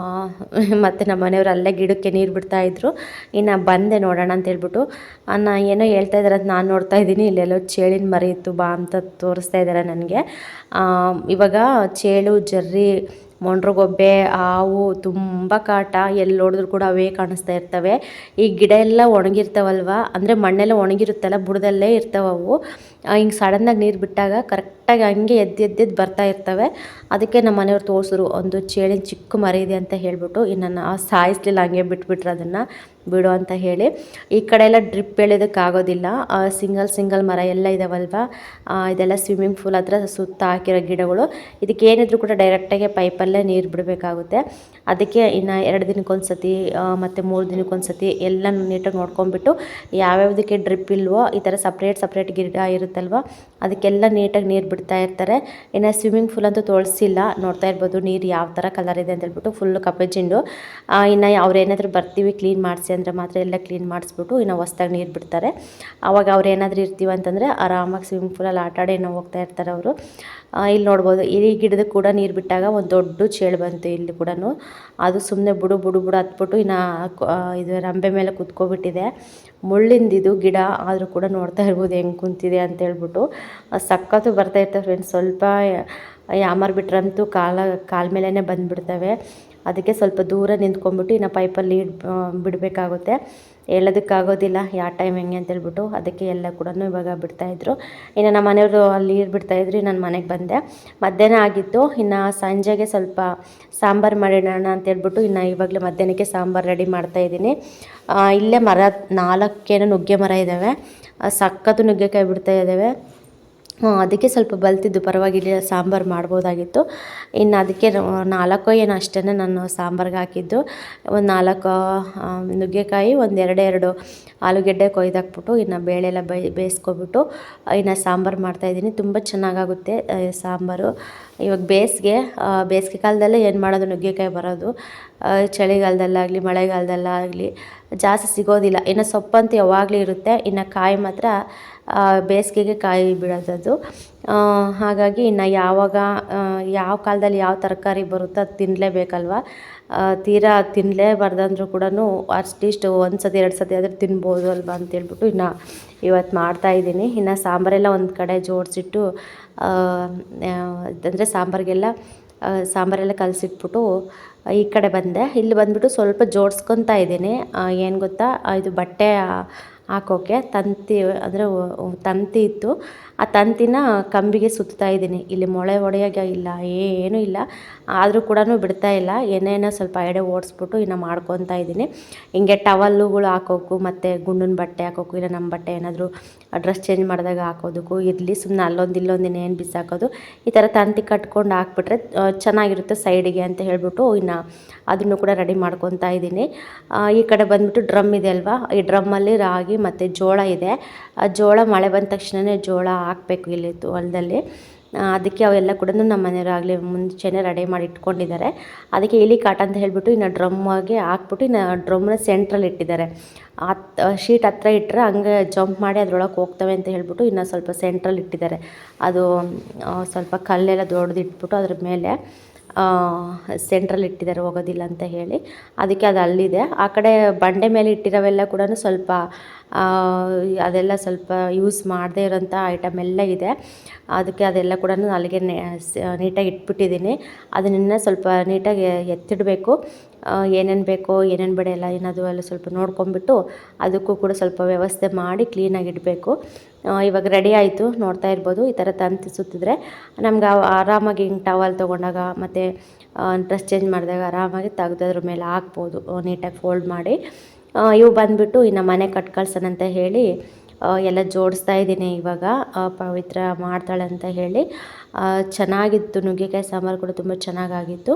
ಮತ್ತು ನಮ್ಮ ಮನೆಯವರು ಅಲ್ಲೇ ಗಿಡಕ್ಕೆ ನೀರು ಬಿಡ್ತಾಯಿದ್ರು. ಇನ್ನು ಬಂದೆ ನೋಡೋಣ ಅಂತ ಹೇಳ್ಬಿಟ್ಟು. ಏನೋ ಹೇಳ್ತಾ ಇದ್ದಾರೆ ಅಂತ ನಾನು ನೋಡ್ತಾ ಇದ್ದೀನಿ. ಇಲ್ಲೆಲ್ಲೋ ಚೇಳಿನ ಮರಿ ಇತ್ತು ಬಾ ಅಂತ ತೋರಿಸ್ತಾ ಇದ್ದಾರೆ ನನಗೆ. ಇವಾಗ ಚೇಳು, ಜರ್ರಿ, ಮೊಂಡ್ರಗೊಬ್ಬೆ, ಹಾವು ತುಂಬ ಕಾಟ, ಎಲ್ಲಿ ನೋಡಿದ್ರು ಕೂಡ ಅವೇ ಕಾಣಿಸ್ತಾ ಇರ್ತವೆ. ಈ ಗಿಡ ಎಲ್ಲ ಒಣಗಿರ್ತಾವಲ್ವ, ಅಂದರೆ ಮಣ್ಣೆಲ್ಲ ಒಣಗಿರುತ್ತಲ್ಲ, ಬುಡದಲ್ಲೇ ಇರ್ತಾವೆ ಅವು. ಹಿಂಗೆ ಸಡನ್ನಾಗಿ ನೀರು ಬಿಟ್ಟಾಗ ಕರೆಕ್ಟಾಗಿ ಹಂಗೆ ಎದ್ದು ಬರ್ತಾ ಇರ್ತವೆ. ಅದಕ್ಕೆ ನಮ್ಮ ಮನೆಯವ್ರು ತೋರಿಸಿದ್ರು, ಒಂದು ಚೇಳಿನ ಚಿಕ್ಕ ಮರಿ ಇದೆ ಅಂತ ಹೇಳ್ಬಿಟ್ಟು. ಇನ್ನು ಸಾಯಿಸ್ಲಿಲ್ಲ, ಹಂಗೆ ಬಿಟ್ಬಿಟ್ರು ಅದನ್ನು, ಬಿಡು ಅಂತ ಹೇಳಿ. ಈ ಕಡೆ ಎಲ್ಲ ಡ್ರಿಪ್ ಎಳೆಯೋದಕ್ಕಾಗೋದಿಲ್ಲ, ಸಿಂಗಲ್ ಮರ ಎಲ್ಲ ಇದಾವಲ್ವ, ಇದೆಲ್ಲ ಸ್ವಿಮ್ಮಿಂಗ್ ಪೂಲ್ ಹತ್ರ ಸುತ್ತ ಹಾಕಿರೋ ಗಿಡಗಳು. ಇದಕ್ಕೇನಿದ್ರು ಕೂಡ ಡೈರೆಕ್ಟಾಗಿ ಪೈಪಲ್ಲೇ ನೀರು ಬಿಡಬೇಕಾಗುತ್ತೆ. ಅದಕ್ಕೆ ಇನ್ನು 2 ದಿನಕ್ಕೊಂದು ಸತಿ ಮತ್ತು 3 ದಿನಕ್ಕೊಂದು ಸತಿ ಎಲ್ಲ ನೀಟಾಗಿ ನೋಡ್ಕೊಂಬಿಟ್ಟು, ಯಾವ್ಯಾವುದಕ್ಕೆ ಡ್ರಿಪ್ ಇಲ್ವೋ ಈ ಥರ ಸಪ್ರೇಟ್ ಗಿಡ ಇರುತ್ತಲ್ವ ಅದಕ್ಕೆಲ್ಲ ನೀಟಾಗಿ ನೀರು ಬಿಡ್ತಾ ಇರ್ತಾರೆ. ಇನ್ನು ಸ್ವಿಮ್ಮಿಂಗ್ ಪೂಲ್ ಅಂತೂ ತೋರಿಸಿಲ್ಲ, ನೋಡ್ತಾ ಇರ್ಬೋದು ನೀರು ಯಾವ ಥರ ಕಲರ್ ಇದೆ ಅಂತ ಹೇಳ್ಬಿಟ್ಟು, ಫುಲ್ಲು ಕಪ್ಪೆ ಚೆಂಡು. ಇನ್ನು ಅವ್ರೇನಾದರೂ ಬರ್ತೀವಿ ಕ್ಲೀನ್ ಮಾಡಿಸಿ ಅಂದರೆ ಮಾತ್ರ ಎಲ್ಲ ಕ್ಲೀನ್ ಮಾಡಿಸ್ಬಿಟ್ಟು ಇನ್ನು ಹೊಸ್ದಾಗಿ ನೀರು ಬಿಡ್ತಾರೆ. ಆವಾಗ ಅವ್ರು ಏನಾದರೂ ಇರ್ತೀವಿ ಅಂತಂದರೆ ಆರಾಮಾಗಿ ಸ್ವಿಮ್ಮಿಂಗ್ ಪೂಲಲ್ಲಿ ಆಟಾಡಿ ಏನೋ ಹೋಗ್ತಾ ಇರ್ತಾರೆ ಅವರು. ಇಲ್ಲಿ ನೋಡ್ಬೋದು, ಈ ಗಿಡದ ಕೂಡ ನೀರು ಬಿಟ್ಟಾಗ ಒಂದು ದೊಡ್ಡ ಚೇಳು ಬಂತು ಇಲ್ಲಿ ಕೂಡ. ಅದು ಸುಮ್ಮನೆ ಬುಡು ಹತ್ಬಿಟ್ಟು ಇನ್ನು ಇದು ರಂಬೆ ಮೇಲೆ ಕುತ್ಕೊಬಿಟ್ಟಿದೆ. ಮುಳ್ಳಿಂದಿದು ಗಿಡ ಆದರೂ ಕೂಡ ನೋಡ್ತಾ ಇರ್ಬೋದು ಹೆಂಗೆ ಕುಂತಿದೆ ಅಂತ ಹೇಳ್ಬಿಟ್ಟು. ಸಖತ್ತು ಬರ್ತಾ ಇರ್ತವೆ ಫ್ರೆಂಡ್ಸ್. ಸ್ವಲ್ಪ ಯಾಮಾರು ಬಿಟ್ರಂತೂ ಕಾಲ ಮೇಲೇ ಬಂದುಬಿಡ್ತವೆ. ಅದಕ್ಕೆ ಸ್ವಲ್ಪ ದೂರ ನಿಂತ್ಕೊಂಡ್ಬಿಟ್ಟು ಇನ್ನು ಪೈಪಲ್ಲಿ ನೀರು ಬಿಡಬೇಕಾಗುತ್ತೆ. ಹೇಳೋದಕ್ಕಾಗೋದಿಲ್ಲ ಯಾವ ಟೈಮ್ ಹೆಂಗೆ ಅಂತೇಳ್ಬಿಟ್ಟು, ಅದಕ್ಕೆ ಎಲ್ಲ ಕೂಡ ಇವಾಗ ಬಿಡ್ತಾಯಿದ್ರು. ಇನ್ನು ನಮ್ಮ ಮನೆಯವರು ಅಲ್ಲಿ ನೀರು ಬಿಡ್ತಾಯಿದ್ರು, ನಾನು ಮನೆಗೆ ಬಂದೆ. ಮಧ್ಯಾಹ್ನ ಆಗಿತ್ತು. ಇನ್ನು ಸಂಜೆಗೆ ಸ್ವಲ್ಪ ಸಾಂಬಾರು ಮಾಡಿಡೋಣ ಅಂತೇಳ್ಬಿಟ್ಟು ಇನ್ನು ಇವಾಗಲೇ ಮಧ್ಯಾಹ್ನಕ್ಕೆ ಸಾಂಬಾರು ರೆಡಿ ಮಾಡ್ತಾಯಿದ್ದೀನಿ. ಇಲ್ಲೇ 4 ನುಗ್ಗೆ ಮರ ಇದ್ದಾವೆ, ಸಖತ್ತು ನುಗ್ಗೆಕಾಯಿ ಬಿಡ್ತಾ ಇದ್ದಾವೆ. ಅದಕ್ಕೆ ಸ್ವಲ್ಪ ಬಲ್ತಿದ್ದು, ಪರವಾಗಿಲ್ಲ ಸಾಂಬಾರು ಮಾಡ್ಬೋದಾಗಿತ್ತು. ಇನ್ನು ಅದಕ್ಕೆ 4 ಏನೋ ಅಷ್ಟೇ ನಾನು ಸಾಂಬಾರಿಗೆ ಹಾಕಿದ್ದು. ಒಂದು 4 ನುಗ್ಗೆಕಾಯಿ, ಒಂದು 2 ಆಲೂಗೆಡ್ಡೆ ಕೊಯ್ದಾಕ್ಬಿಟ್ಟು ಇನ್ನು ಬೇಳೆಲ್ಲ ಬೇಯಿಸ್ಕೊಬಿಟ್ಟು ಇನ್ನು ಸಾಂಬಾರು ಮಾಡ್ತಾಯಿದ್ದೀನಿ. ತುಂಬ ಚೆನ್ನಾಗಾಗುತ್ತೆ ಸಾಂಬಾರು. ಇವಾಗ ಬೇಸಿಗೆ ಕಾಲದಲ್ಲೇ ಏನು ಮಾಡೋದು, ನುಗ್ಗೆಕಾಯಿ ಬರೋದು. ಚಳಿಗಾಲದಲ್ಲಾಗಲಿ ಮಳೆಗಾಲದಲ್ಲಾಗಲಿ ಜಾಸ್ತಿ ಸಿಗೋದಿಲ್ಲ. ಇನ್ನು ಸೊಪ್ಪಂತೂ ಯಾವಾಗಲೂ ಇರುತ್ತೆ. ಇನ್ನು ಕಾಯಿ ಮಾತ್ರ ಬೇಸಿಗೆಗೆ ಕಾಯಿ ಬಿಡೋದದು. ಹಾಗಾಗಿ ಇನ್ನು ಯಾವಾಗ ಯಾವ ಕಾಲದಲ್ಲಿ ಯಾವ ತರಕಾರಿ ಬರುತ್ತೋ ಅದು ತಿನ್ನಲೇಬೇಕಲ್ವ. ತೀರಾ ತಿನ್ನಲೇಬಾರ್ದಂದ್ರೂ ಕೂಡ ಅಟ್ಲೀಸ್ಟ್ ಒಂದು ಸತಿ 2 ಸತಿ ಆದರೂ ತಿನ್ಬೋದು ಅಲ್ವಾ ಅಂತೇಳ್ಬಿಟ್ಟು ಇನ್ನು ಇವತ್ತು ಮಾಡ್ತಾಯಿದ್ದೀನಿ. ಇನ್ನು ಸಾಂಬಾರೆಲ್ಲ ಒಂದು ಕಡೆ ಜೋಡಿಸಿಟ್ಟು ಅಂದರೆ ಸಾಂಬಾರೆಲ್ಲ ಕಲಸಿಟ್ಬಿಟ್ಟು ಈ ಕಡೆ ಬಂದೆ. ಇಲ್ಲಿ ಬಂದುಬಿಟ್ಟು ಸ್ವಲ್ಪ ಜೋಡಿಸ್ಕೊತಾ ಇದ್ದೀನಿ. ಏನು ಗೊತ್ತಾ, ಇದು ಬಟ್ಟೆ ಹಾಕೋಕ್ಕೆ ತಂತಿ, ಅಂದರೆ ತಂತಿ ಇತ್ತು, ಆ ತಂತಿನ ಕಂಬಿಗೆ ಸುತ್ತಾ ಇದ್ದೀನಿ. ಇಲ್ಲಿ ಮೊಳೆ ಹೊಡೆಯೋಕೆ ಇಲ್ಲ, ಏನೂ ಇಲ್ಲ, ಆದರೂ ಕೂಡ ಬಿಡ್ತಾ ಇಲ್ಲ. ಏನೇನೋ ಸ್ವಲ್ಪ ಎಡೆ ಓಡಿಸ್ಬಿಟ್ಟು ಇನ್ನು ಮಾಡ್ಕೊತಾ ಇದ್ದೀನಿ. ಹಿಂಗೆ ಟವಲ್ಲುಗಳು ಹಾಕೋಕ್ಕೂ ಮತ್ತು ಗುಂಡಿನ ಬಟ್ಟೆ ಹಾಕೋಕ್ಕೂ, ಇಲ್ಲ ನಮ್ಮ ಬಟ್ಟೆ ಏನಾದರೂ ಡ್ರೆಸ್ ಚೇಂಜ್ ಮಾಡಿದಾಗ ಹಾಕೋದಕ್ಕೂ ಇರಲಿ, ಸುಮ್ಮನೆ ಅಲ್ಲೊಂದು ಇಲ್ಲೊಂದು ಇನ್ನೇನು ಬಿಸಾಕೋದು, ಈ ಥರ ತಂತಿ ಕಟ್ಕೊಂಡು ಹಾಕ್ಬಿಟ್ರೆ ಚೆನ್ನಾಗಿರುತ್ತೆ ಸೈಡಿಗೆ ಅಂತ ಹೇಳ್ಬಿಟ್ಟು ಇನ್ನು ಅದನ್ನು ಕೂಡ ರೆಡಿ ಮಾಡ್ಕೊತಾ ಇದ್ದೀನಿ. ಈ ಕಡೆ ಬಂದುಬಿಟ್ಟು ಡ್ರಮ್ ಇದೆ ಅಲ್ವಾ, ಈ ಡ್ರಮ್ಮಲ್ಲಿ ರಾಗಿ ಮತ್ತು ಜೋಳ ಇದೆ. ಆ ಜೋಳ ಮಳೆ ಬಂದ ತಕ್ಷಣವೇ ಜೋಳ ಹಾಕಬೇಕು ಇಲ್ಲಿ ಹೊಲದಲ್ಲಿ. ಅದಕ್ಕೆ ಅವೆಲ್ಲ ಕೂಡ ನಮ್ಮ ಮನೆಯವರು ಆಗಲೇ ಮುಂಚೆನೇ ರೆಡಿ ಮಾಡಿ ಇಟ್ಕೊಂಡಿದ್ದಾರೆ. ಅದಕ್ಕೆ ಇಲಿ ಕಾಟ ಅಂತ ಹೇಳಿಬಿಟ್ಟು ಇನ್ನು ಡ್ರಮ್ಮಾಗೆ ಹಾಕ್ಬಿಟ್ಟು ಇನ್ನು ಡ್ರಮ್ನ ಸೆಂಟ್ರಲ್ಲಿ ಇಟ್ಟಿದ್ದಾರೆ. ಶೀಟ್ ಹತ್ರ ಇಟ್ಟರೆ ಹಂಗೆ ಜಂಪ್ ಮಾಡಿ ಅದ್ರೊಳಗೆ ಹೋಗ್ತವೆ ಅಂತ ಹೇಳ್ಬಿಟ್ಟು ಇನ್ನು ಸ್ವಲ್ಪ ಸೆಂಟ್ರಲ್ಲಿ ಇಟ್ಟಿದ್ದಾರೆ. ಅದು ಸ್ವಲ್ಪ ಕಲ್ಲೆಲ್ಲ ದೊಡ್ಡದು ಇಟ್ಬಿಟ್ಟು ಅದ್ರ ಮೇಲೆ ಸೆಂಟ್ರಲ್ಲಿ ಇಟ್ಟಿದ್ದಾರೆ, ಹೋಗೋದಿಲ್ಲ ಅಂತ ಹೇಳಿ. ಅದಕ್ಕೆ ಅದು ಅಲ್ಲಿದೆ. ಆ ಕಡೆ ಬಂಡೆ ಮೇಲೆ ಇಟ್ಟಿರೋವೆಲ್ಲ ಕೂಡ ಸ್ವಲ್ಪ ಅದೆಲ್ಲ ಸ್ವಲ್ಪ ಯೂಸ್ ಮಾಡದೇ ಇರೋಂಥ ಐಟಮ್ ಎಲ್ಲ ಇದೆ. ಅದಕ್ಕೆ ಅದೆಲ್ಲ ಕೂಡ ಅಲ್ಲಿಗೆ ನೀಟಾಗಿ ಇಟ್ಬಿಟ್ಟಿದ್ದೀನಿ. ಅದನ್ನ ಸ್ವಲ್ಪ ನೀಟಾಗಿ ಎತ್ತಿಡಬೇಕು. ಏನೇನು ಬೇಕೋ ಏನೇನು ಬೇಡ ಎಲ್ಲ ಏನಾದರೂ ಎಲ್ಲ ಸ್ವಲ್ಪ ನೋಡ್ಕೊಂಬಿಟ್ಟು ಅದಕ್ಕೂ ಕೂಡ ಸ್ವಲ್ಪ ವ್ಯವಸ್ಥೆ ಮಾಡಿ ಕ್ಲೀನಾಗಿ ಇಡಬೇಕು. ಇವಾಗ ರೆಡಿ ಆಯಿತು, ನೋಡ್ತಾ ಇರ್ಬೋದು. ಈ ಥರ ತಂತಿ ಸುತ್ತಿದ್ರೆ ನಮ್ಗೆ ಆರಾಮಾಗಿ ಹಿಂಗೆ ಟವಲ್ ತೊಗೊಂಡಾಗ ಮತ್ತು ಡ್ರೆಸ್ ಚೇಂಜ್ ಮಾಡಿದಾಗ ಆರಾಮಾಗಿ ತೆಗ್ದದ್ರ ಮೇಲೆ ಹಾಕ್ಬೋದು ನೀಟಾಗಿ ಫೋಲ್ಡ್ ಮಾಡಿ. ಇವು ಬಂದುಬಿಟ್ಟು ಇನ್ನು ಮನೆ ಕಟ್ ಕಳ್ಸೋಣ ಅಂತ ಹೇಳಿ ಎಲ್ಲ ಜೋಡಿಸ್ತಾ ಇದ್ದೀನಿ. ಇವಾಗ ಪವಿತ್ರ ಮಾಡ್ತಾಳೆ ಅಂತ ಹೇಳಿ ಚೆನ್ನಾಗಿತ್ತು. ನುಗ್ಗೆಕಾಯಿ ಸಾಂಬಾರು ಕೂಡ ತುಂಬ ಚೆನ್ನಾಗಾಗಿತ್ತು.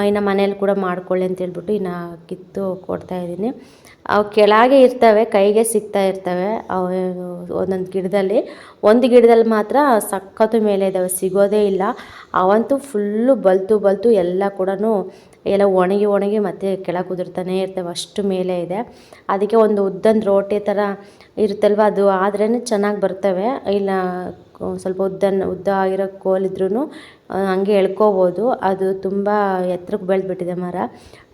ಇನ್ನು ಮನೇಲಿ ಕೂಡ ಮಾಡ್ಕೊಳ್ಳಿ ಅಂತ ಹೇಳ್ಬಿಟ್ಟು ಇನ್ನು ಕಿತ್ತು ಕೊಡ್ತಾಯಿದ್ದೀನಿ. ಅವು ಕೆಳಗೆ ಇರ್ತವೆ, ಕೈಗೆ ಸಿಗ್ತಾ ಇರ್ತವೆ ಒಂದೊಂದು ಗಿಡದಲ್ಲಿ. ಒಂದು ಗಿಡದಲ್ಲಿ ಮಾತ್ರ ಸಖತ್ತು ಮೇಲೆ ಇದ್ದಾವೆ, ಸಿಗೋದೇ ಇಲ್ಲ. ಅವಂತೂ ಫುಲ್ಲು ಬಲ್ತು ಎಲ್ಲ ಕೂಡ ಎಲ್ಲ ಒಣಗಿ ಮತ್ತೆ ಕೆಳಗೆ ಉದುರ್ತಾನೆ ಇರ್ತವೆ, ಅಷ್ಟು ಮೇಲೆ ಇದೆ. ಅದಕ್ಕೆ ಒಂದು ಉದ್ದದ ರೋಟೆ ಥರ ಇರುತ್ತಲ್ವ, ಅದು ಆದ್ರೇ ಚೆನ್ನಾಗಿ ಬರ್ತವೆ. ಇಲ್ಲ ಸ್ವಲ್ಪ ಉದ್ದ ಆಗಿರೋ ಕೋಲಿದ್ರೂ ಹಂಗೆ ಎಳ್ಕೊಬೋದು. ಅದು ತುಂಬ ಎತ್ತರಕ್ಕೆ ಬೆಳೆದ್ಬಿಟ್ಟಿದೆ ಮರ,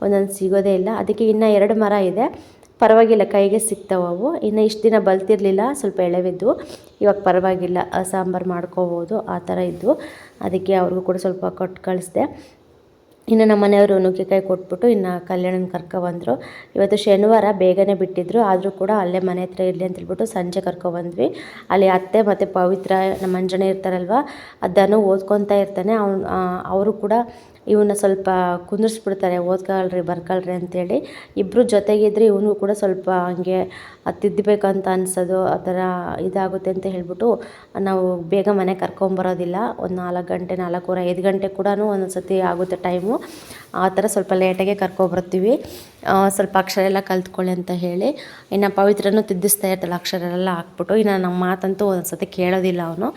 ಒಂದೊಂದು ಸಿಗೋದೇ ಇಲ್ಲ. ಅದಕ್ಕೆ ಇನ್ನು 2 ಮರ ಇದೆ, ಪರವಾಗಿಲ್ಲ, ಕೈಗೆ ಸಿಗ್ತಾವೆ ಅವು. ಇನ್ನು ಇಷ್ಟು ದಿನ ಬಲ್ತಿರಲಿಲ್ಲ, ಸ್ವಲ್ಪ ಎಳೆವಿದ್ದು. ಇವಾಗ ಪರವಾಗಿಲ್ಲ, ಸಾಂಬಾರು ಮಾಡ್ಕೋಬೋದು, ಆ ಥರ ಇದ್ದು. ಅದಕ್ಕೆ ಅವ್ರಿಗೂ ಕೂಡ ಸ್ವಲ್ಪ ಕೊಟ್ಟು ಕಳಿಸ್ದೆ. ಇನ್ನು ನಮ್ಮ ಮನೆಯವರು ನುಗ್ಗೆಕಾಯಿ ಕೊಟ್ಬಿಟ್ಟು ಇನ್ನು ಕಲ್ಯಾಣನ ಕರ್ಕೊಬಂದರು. ಇವತ್ತು ಶನಿವಾರ ಬೇಗನೆ ಬಿಟ್ಟಿದ್ರು, ಆದರೂ ಕೂಡ ಅಲ್ಲೇ ಮನೆ ಹತ್ರ ಇರಲಿ ಅಂತೇಳ್ಬಿಟ್ಟು ಸಂಜೆ ಕರ್ಕೊಬಂದ್ವಿ. ಅಲ್ಲಿ ಅತ್ತೆ ಮತ್ತು ಪವಿತ್ರ ನಮ್ಮ ಮಂಜಣ್ಣ ಇರ್ತಾರಲ್ವ, ಅದನ್ನು ಓದ್ಕೊತಾ ಇರ್ತಾನೆ. ಅವರು ಕೂಡ ಇವನ್ನ ಸ್ವಲ್ಪ ಕುಂದಿರಿಸ್ಬಿಡ್ತಾರೆ, ಓದ್ಕೊಳ್ರಿ ಬರ್ಕೊಳ್ರಿ ಅಂತೇಳಿ. ಇಬ್ಬರು ಜೊತೆಗಿದ್ರೆ ಇವನು ಕೂಡ ಸ್ವಲ್ಪ ಹಂಗೆ ತಿದ್ದಬೇಕಂತ ಅನಿಸೋದು, ಆ ಥರ ಇದಾಗುತ್ತೆ ಅಂತ ಹೇಳ್ಬಿಟ್ಟು ನಾವು ಬೇಗ ಮನೆ ಕರ್ಕೊಂಬರೋದಿಲ್ಲ. ಒಂದು 4 ಗಂಟೆ 4:15 5 ಗಂಟೆ ಕೂಡ ಒಂದೊಂದು ಸತಿ ಆಗುತ್ತೆ ಟೈಮು. ಆ ಥರ ಸ್ವಲ್ಪ ಲೇಟಾಗೆ ಕರ್ಕೊಬರ್ತೀವಿ, ಸ್ವಲ್ಪ ಅಕ್ಷರ ಎಲ್ಲ ಕಲ್ತ್ಕೊಳ್ಳಿ ಅಂತ ಹೇಳಿ. ಇನ್ನು ಪವಿತ್ರನೂ ತಿದ್ದಿಸ್ತಾ ಇರ್ತಾಳೆ ಅಕ್ಷರ ಎಲ್ಲ ಹಾಕ್ಬಿಟ್ಟು. ಇನ್ನು ನಮ್ಮ ಮಾತಂತೂ ಒಂದು ಸತಿ ಕೇಳೋದಿಲ್ಲ ಅವನು.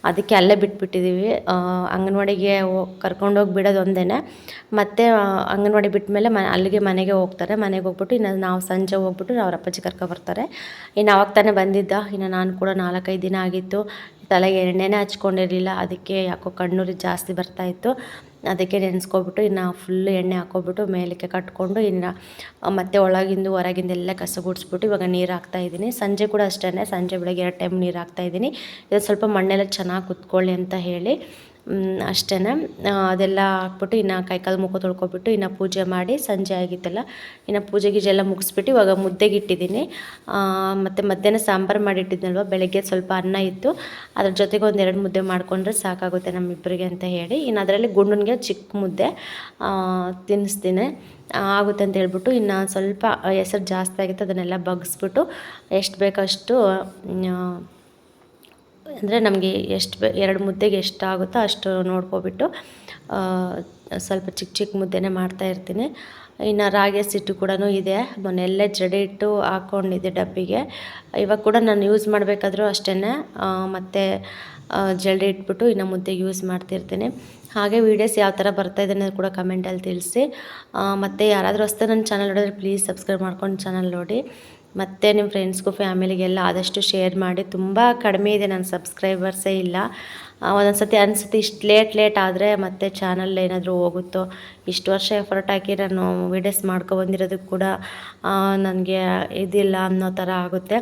ಅದಕ್ಕೆ ಅಲ್ಲೇ ಬಿಟ್ಬಿಟ್ಟಿದ್ದೀವಿ. ಅಂಗನವಾಡಿಗೆ ಕರ್ಕೊಂಡೋಗಿ ಬಿಡೋದು ಒಂದೇ. ಮತ್ತು ಅಂಗನವಾಡಿ ಬಿಟ್ಟ ಮೇಲೆ ಅಲ್ಲಿಗೆ ಮನೆಗೆ ಹೋಗ್ತಾರೆ. ಮನೆಗೆ ಹೋಗ್ಬಿಟ್ಟು ಇನ್ನು ನಾವು ಸಂಜೆ ಹೋಗ್ಬಿಟ್ಟು ಅವ್ರ ಅಪ್ಪಾಜಿ ಕರ್ಕೊಬರ್ತಾರೆ. ಇನ್ನು ಅವಾಗ ತಾನೇ ಬಂದಿದ್ದ. ಇನ್ನು ನಾನು ಕೂಡ 4-5 ದಿನ ಆಗಿತ್ತು, ತಲೆಗೆ ಎಣ್ಣೆನೇ ಹಚ್ಕೊಂಡಿರಲಿಲ್ಲ. ಅದಕ್ಕೆ ಯಾಕೋ ಕಣ್ಣುರಿ ಜಾಸ್ತಿ ಬರ್ತಾಯಿತ್ತು. ಅದಕ್ಕೆ ನೆನೆಸ್ಕೊಬಿಟ್ಟು ಇನ್ನು ಫುಲ್ಲು ಎಣ್ಣೆ ಹಾಕ್ಕೊಬಿಟ್ಟು ಮೇಲಕ್ಕೆ ಕಟ್ಕೊಂಡು ಇನ್ನು ಮತ್ತೆ ಒಳಗಿಂದು ಹೊರಗಿಂದೆಲ್ಲ ಕಸ ಗುಡಿಸ್ಬಿಟ್ಟು ಇವಾಗ ನೀರು ಹಾಕ್ತಾಯಿದ್ದೀನಿ. ಸಂಜೆ ಕೂಡ ಅಷ್ಟೇ, ಸಂಜೆ ಬೆಳಗ್ಗೆ 2 ಟೈಮ್ ನೀರು ಹಾಕ್ತಾಯಿದ್ದೀನಿ. ಇದು ಸ್ವಲ್ಪ ಮಣ್ಣೆಲ್ಲ ಚೆನ್ನಾಗಿ ಕುತ್ಕೊಳ್ಳಿ ಅಂತ ಹೇಳಿ ಅಷ್ಟೇ. ಅದೆಲ್ಲ ಹಾಕ್ಬಿಟ್ಟು ಇನ್ನು ಕೈಕಾಲು ಮುಖ ತೊಳ್ಕೊಬಿಟ್ಟು ಇನ್ನು ಪೂಜೆ ಮಾಡಿ ಸಂಜೆ ಆಗಿತ್ತಲ್ಲ, ಇನ್ನು ಪೂಜೆ ಗೀಜೆ ಎಲ್ಲ ಮುಗಿಸ್ಬಿಟ್ಟು ಇವಾಗ ಮುದ್ದೆಗೆ ಇಟ್ಟಿದ್ದೀನಿ. ಮತ್ತು ಮಧ್ಯಾಹ್ನ ಸಾಂಬಾರು ಮಾಡಿಟ್ಟಿದ್ನಲ್ವ, ಬೆಳಗ್ಗೆ ಸ್ವಲ್ಪ ಅನ್ನ ಇತ್ತು, ಅದ್ರ ಜೊತೆಗೆ ಒಂದು 2 ಮುದ್ದೆ ಮಾಡಿಕೊಂಡ್ರೆ ಸಾಕಾಗುತ್ತೆ ನಮ್ಮಿಬ್ಬರಿಗೆ ಅಂತ ಹೇಳಿ ಇನ್ನು ಅದರಲ್ಲಿ ಗುಂಡನಿಗೆ ಚಿಕ್ಕ ಮುದ್ದೆ ತಿನ್ನಿಸ್ತೀನಿ ಆಗುತ್ತೆ ಅಂತ ಹೇಳ್ಬಿಟ್ಟು ಇನ್ನು ಸ್ವಲ್ಪ ಹೆಸರು ಜಾಸ್ತಿ ಆಗಿತ್ತು, ಅದನ್ನೆಲ್ಲ ಬಗ್ಗಿಸ್ಬಿಟ್ಟು ಎಷ್ಟು ಬೇಕಷ್ಟು, ಅಂದರೆ ನಮಗೆ ಎಷ್ಟು 2 ಮುದ್ದೆಗೆ ಎಷ್ಟು ಆಗುತ್ತೋ ಅಷ್ಟು ನೋಡ್ಕೊಬಿಟ್ಟು ಸ್ವಲ್ಪ ಚಿಕ್ಕ ಮುದ್ದೆನೇ ಮಾಡ್ತಾಯಿರ್ತೀನಿ. ಇನ್ನು ರಾಗಿ ಹಸಿಟ್ಟು ಕೂಡ ಇದೆ, ಮೊನ್ನೆಲ್ಲ ಜಡೆ ಇಟ್ಟು ಹಾಕ್ಕೊಂಡಿದ್ದೆ ಡಬ್ಬಿಗೆ. ಇವಾಗ ಕೂಡ ನಾನು ಯೂಸ್ ಮಾಡಬೇಕಾದ್ರೂ ಅಷ್ಟೇ, ಮತ್ತು ಜಲ್ದಿ ಇಟ್ಬಿಟ್ಟು ಇನ್ನು ಮುದ್ದೆಗೆ ಯೂಸ್ ಮಾಡ್ತಿರ್ತೀನಿ. ಹಾಗೆ ವೀಡಿಯೋಸ್ ಯಾವ ಥರ ಬರ್ತಾಯಿದೆ ಅನ್ನೋದು ಕೂಡ ಕಮೆಂಟಲ್ಲಿ ತಿಳಿಸಿ. ಮತ್ತು ಯಾರಾದರೂ ಹೊಸ್ದಾಗಿ ನನ್ನ ಚಾನಲ್ ನೋಡಿದ್ರೆ ಪ್ಲೀಸ್ ಸಬ್ಸ್ಕ್ರೈಬ್ ಮಾಡ್ಕೊಂಡು ಚಾನಲ್ ನೋಡಿ. ಮತ್ತು ನಿಮ್ಮ ಫ್ರೆಂಡ್ಸ್ಗೂ ಫ್ಯಾಮಿಲಿಗೆಲ್ಲ ಆದಷ್ಟು ಶೇರ್ ಮಾಡಿ. ತುಂಬ ಕಡಿಮೆ ಇದೆ, ನನ್ನ ಸಬ್ಸ್ಕ್ರೈಬರ್ಸೇ ಇಲ್ಲ. ಒಂದೊಂದು ಸತಿ ಅನಿಸುತ್ತೆ ಇಷ್ಟು ಲೇಟ್ ಆದರೆ ಮತ್ತೆ ಚಾನಲ್ ಏನಾದರೂ ಹೋಗುತ್ತೋ. ಇಷ್ಟು ವರ್ಷ ಎಫರ್ಟ್ ಹಾಕಿ ನಾನು ವೀಡಿಯೋಸ್ ಮಾಡ್ಕೊಬಂದಿರೋದಕ್ಕೆ ಕೂಡ ನನಗೆ ಇದಿಲ್ಲ ಅನ್ನೋ ಥರ ಆಗುತ್ತೆ.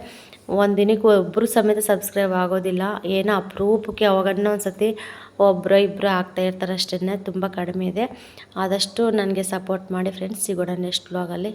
ಒಂದು ದಿನಕ್ಕೆ ಒಬ್ಬರು ಸಮೇತ ಸಬ್ಸ್ಕ್ರೈಬ್ ಆಗೋದಿಲ್ಲ. ಏನೋ ಅಪರೂಪಕ್ಕೆ ಅವಾಗನ್ನ ಒಂದು ಸತಿ ಒಬ್ಬರು ಇಬ್ಬರು ಆಗ್ತಾಯಿರ್ತಾರೆ ಅಷ್ಟೇ, ತುಂಬ ಕಡಿಮೆ ಇದೆ. ಆದಷ್ಟು ನನಗೆ ಸಪೋರ್ಟ್ ಮಾಡಿ ಫ್ರೆಂಡ್ಸ್. ಸಿಗೋಣ ನೆಕ್ಸ್ಟ್ ವ್ಲಾಗಲ್ಲಿ.